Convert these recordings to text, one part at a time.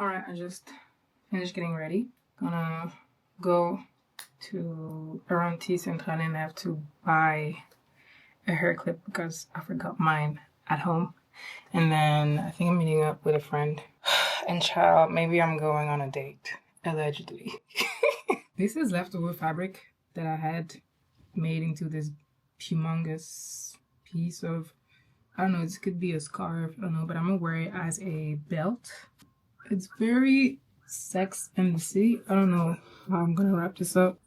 Alright, I just finished getting ready. Gonna go to around T Central and I have to buy a hair clip because I forgot mine at home. And then I think I'm meeting up with a friend. And child, maybe I'm going on a date. Allegedly. This is leftover fabric that I had made into this humongous piece of, I don't know, this could be a scarf, I don't know, but I'm gonna wear it as a belt. It's very Sex and the City. I don't know how I'm gonna wrap this up.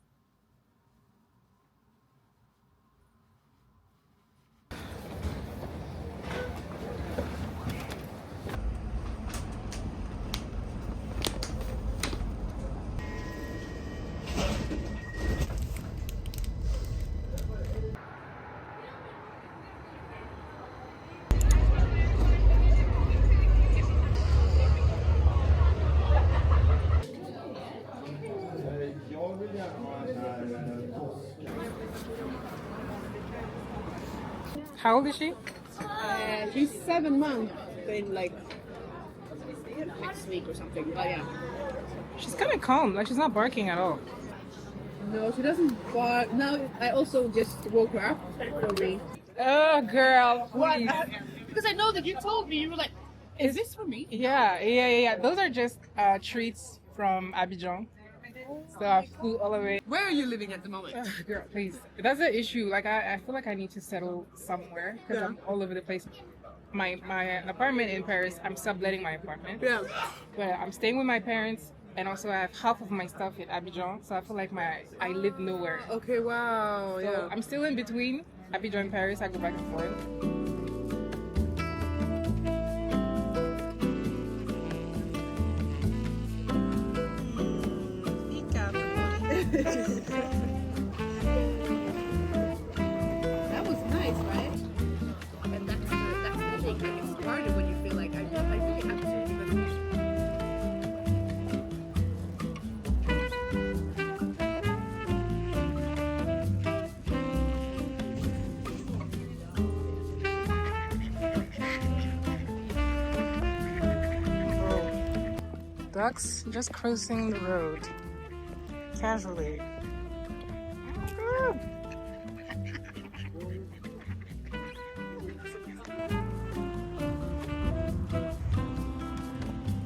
How old is she? She's 7 months in like next week or something. But yeah. She's kind of calm, like she's not barking at all. No, she doesn't bark. Now I also just woke her up for me. Oh, girl. What? Because I know that you told me, you were like, is this for me? Yeah. Those are just treats from Abidjan. So I flew all the way. Where are you living at the moment? Girl, please. That's the issue. Like I feel like I need to settle somewhere because I'm all over the place. My apartment in Paris, I'm subletting my apartment. Yeah. But I'm staying with my parents, and also I have half of my stuff in Abidjan. So I feel like I live nowhere. Okay, wow. So Yeah. I'm still in between Abidjan and Paris. I go back and forth. That was nice, right? And that's the thing. Like, it's harder when you feel like I really have to do this. Ducks just crossing the road casually.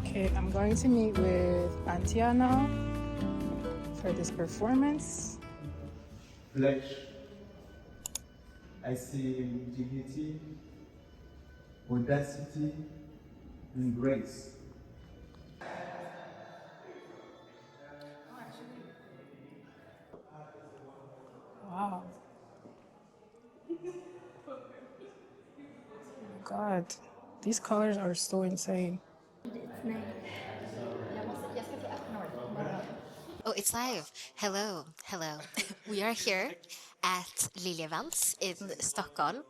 Okay, I'm going to meet with Antia now for this performance. Flesh. I see dignity, audacity, and grace. Wow. God, these colors are so insane. Oh, it's live. Hello. We are here at Liljevals in Stockholm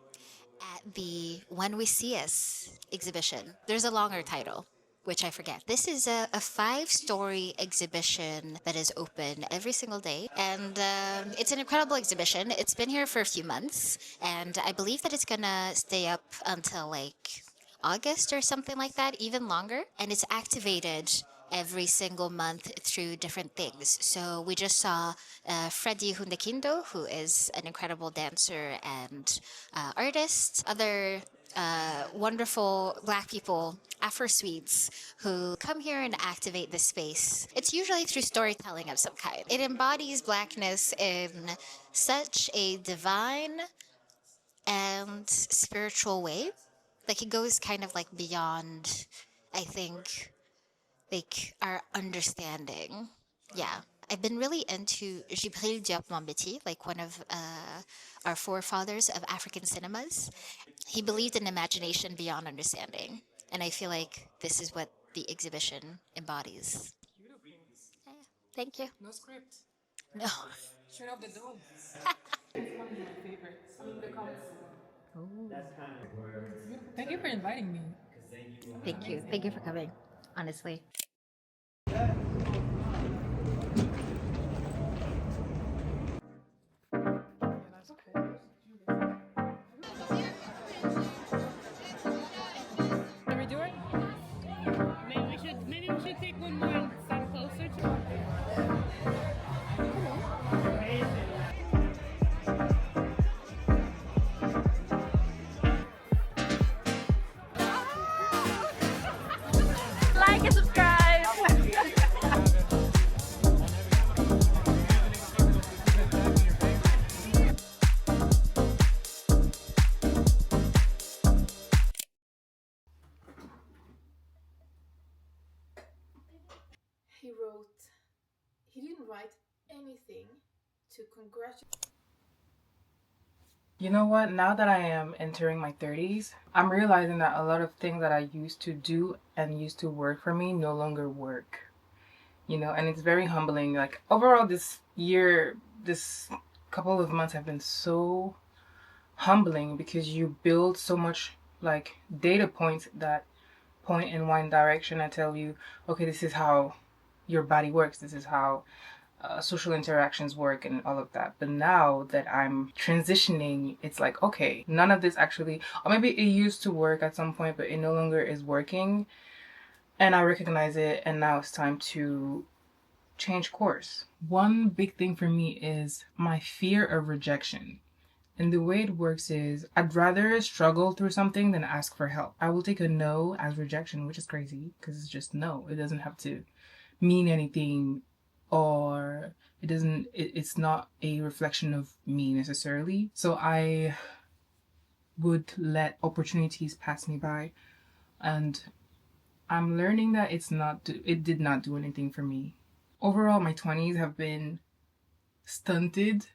at the When We See Us exhibition. There's a longer title, which I forget. This is a 5-story exhibition that is open every single day. And it's an incredible exhibition. It's been here for a few months. And I believe that it's going to stay up until like August or something like that, even longer. And it's activated every single month through different things. So we just saw Freddie Hundekindo, who is an incredible dancer and artist. Other wonderful Black people, Afro-Swedes, who come here and activate this space. It's usually through storytelling of some kind. It embodies Blackness in such a divine and spiritual way. Like it goes kind of like beyond, I think, like our understanding. Yeah. I've been really into Jibril Diop Mambéty, like one of our forefathers of African cinemas. He believed in imagination beyond understanding. And I feel like this is what the exhibition embodies. Yeah, thank you. No script. No. Straight off the dome. It's one of my favorites. Thank you for inviting me. Thank you. Thank you for coming, honestly. Are we doing? Maybe we should take he didn't write anything to congratulate. You know what? Now that I am entering my 30s, I'm realizing that a lot of things that I used to do and used to work for me no longer work. You know, and it's very humbling. Like, overall, this year, this couple of months have been so humbling because you build so much, like, data points that point in one direction and tell you, okay, this is how your body works, this is how social interactions work and all of that. But now that I'm transitioning, it's like, okay, none of this actually, or maybe it used to work at some point, but it no longer is working. And I recognize it, and now it's time to change course. One big thing for me is my fear of rejection. And the way it works is I'd rather struggle through something than ask for help. I will take a no as rejection, which is crazy because it's just no. It doesn't have to mean anything, or it's not a reflection of me necessarily. So I would let opportunities pass me by, and I'm learning that it did not do anything for me. Overall, my 20s have been stunted,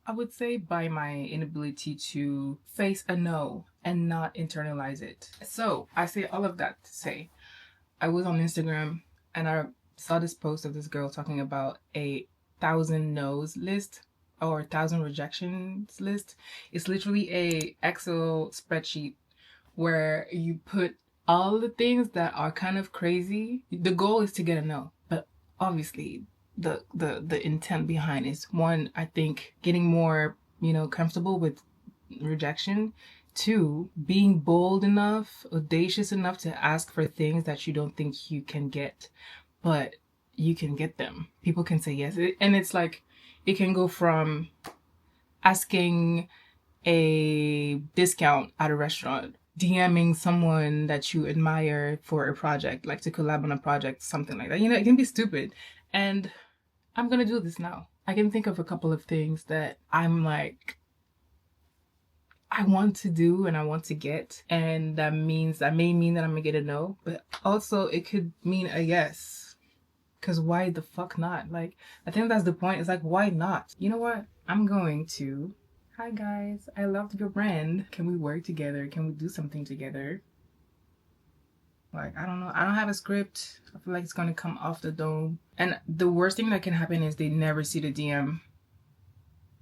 I would say, by my inability to face a no and not internalize it. So I say all of that to say, I was on Instagram and I saw this post of this girl talking about a 1,000 no's list or 1,000 rejections list. It's literally a Excel spreadsheet where you put all the things that are kind of crazy. The goal is to get a no, but obviously the intent behind is, one, I think getting more, comfortable with rejection. Two, being bold enough, audacious enough to ask for things that you don't think you can get, but you can get them. People can say yes. And it's like, it can go from asking a discount at a restaurant, DMing someone that you admire for a project, like to collab on a project, something like that. It can be stupid. And I'm gonna do this now. I can think of a couple of things that I'm like, I want to do and I want to get. And that may mean that I'm gonna get a no, but also it could mean a yes. Cause why the fuck not? Like, I think that's the point. It's like, why not? You know what? I'm going to, hi guys, I loved your brand. Can we work together? Can we do something together? Like, I don't know. I don't have a script. I feel like it's gonna come off the dome. And the worst thing that can happen is they never see the DM,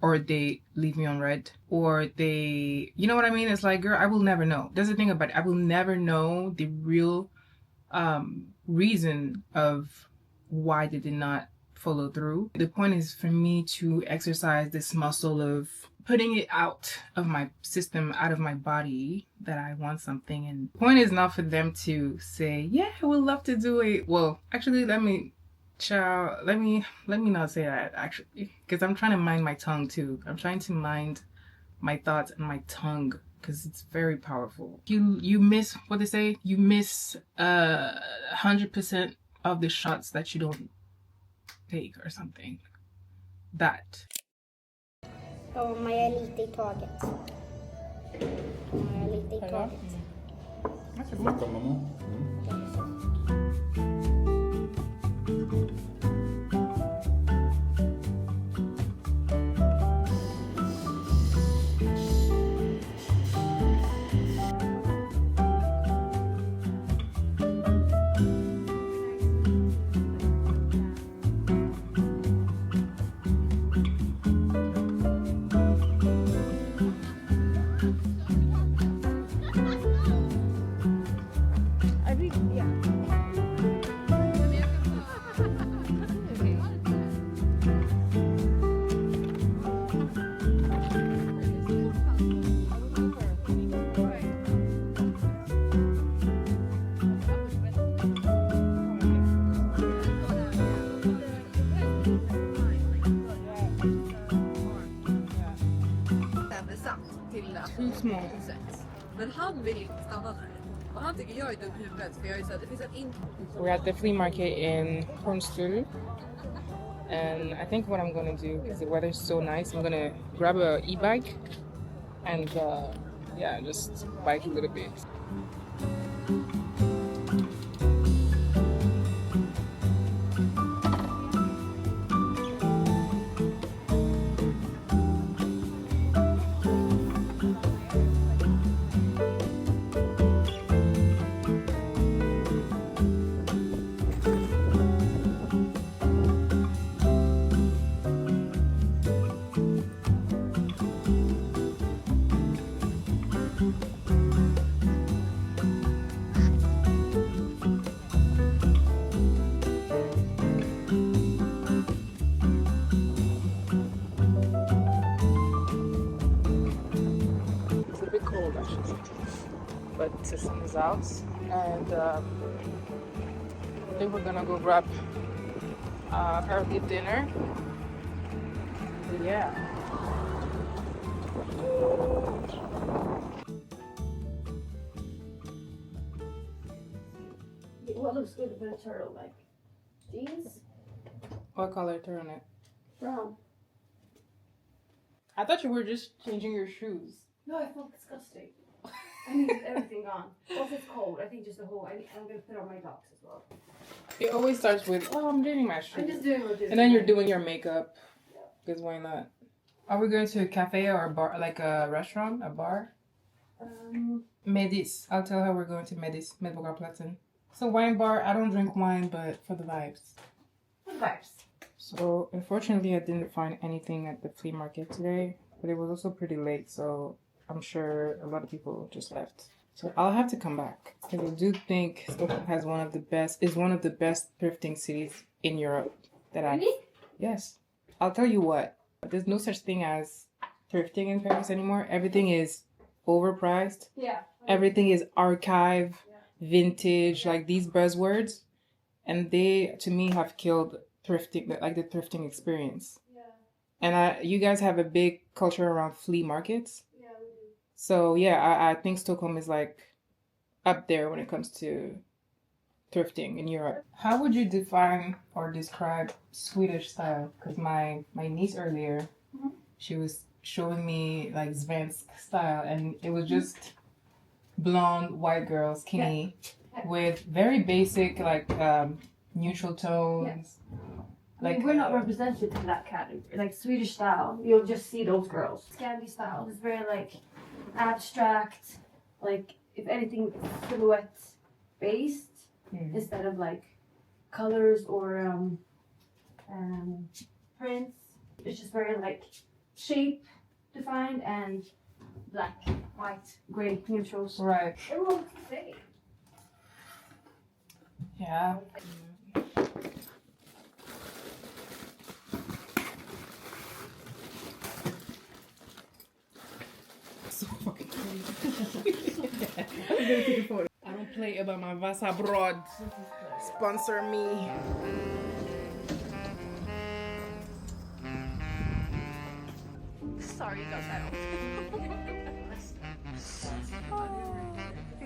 or they leave me on red, or they, you know what I mean? It's like, girl, I will never know. That's the thing about it. I will never know the real reason of why they did not follow through. The point is for me to exercise this muscle of putting it out of my system, out of my body, that I want something. And the point is not for them to say, yeah, I would love to do it. Well, actually, let me not say that, actually, because I'm trying to mind my tongue too. I'm trying to mind my thoughts and my tongue, because it's very powerful. You miss what they say. You miss 100% of the shots that you don't take, or something. That. Ja, man är lite i taget. Man är lite i taget. Snacka mamma. Too small. Men han vill inte stanna där. Och han tycker jag är dum i huvudet, för jag är så här, det finns en We're at the flea market in Hornstul, and I think what I'm gonna do, because the weather's so nice, I'm gonna grab a e-bike and just bike a little bit. but Tristan is out, and I think we're gonna go grab early dinner. But yeah. What looks good with a turtleneck? Jeans? What color turtleneck? Brown. I thought you were just changing your shoes. No, I feel disgusting. I need everything on. Also, it's cold. I think just the whole. I'm gonna put on my socks as well. It always starts with, oh, I'm doing my I'm shoes. just doing what. And then you're doing your makeup. Because why not? Are we going to a cafe or a bar, like a restaurant, a bar? Medis. I'll tell her we're going to Medis, Medborgarplatsen. It's a wine bar. I don't drink wine, but for the vibes. What vibes? So, unfortunately, I didn't find anything at the flea market today. But it was also pretty late, so I'm sure a lot of people just left. So I'll have to come back. Because I do think Stockholm has one of the best thrifting cities in Europe. Really? Yes. I'll tell you what. There's no such thing as thrifting in Paris anymore. Everything is overpriced. Yeah. Everything is archive, vintage, like these buzzwords. And they, to me, have killed thrifting, like the thrifting experience. Yeah. And you guys have a big culture around flea markets. Yeah, we do. So yeah, I think Stockholm is like up there when it comes to thrifting in Europe. How would you define or describe Swedish style? Because my niece earlier, she was showing me like svensk style, and it was just blonde white girl, skinny, with very basic like neutral tones. I mean, we're not represented in that category. Like Swedish style, you'll just see those girls. Scandi style is very like abstract, like if anything, silhouette based instead of like colors or prints. It's just very like shape defined and black, white, gray, neutrals. Right. Everyone can say. Yeah. So fucking crazy. I don't play about my Vasa abroad. Sponsor me. Sorry about that.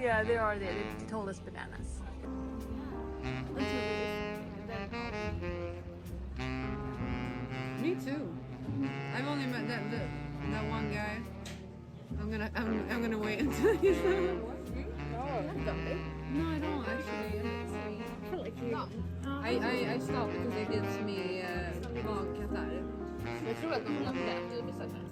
Yeah, they are there. They told us bananas. Me too. I've only met that one guy. I'm gonna wait until he's done. No, I don't actually. I stopped because they gives me magkatarr. Jag tror att de kommer att bli missat här.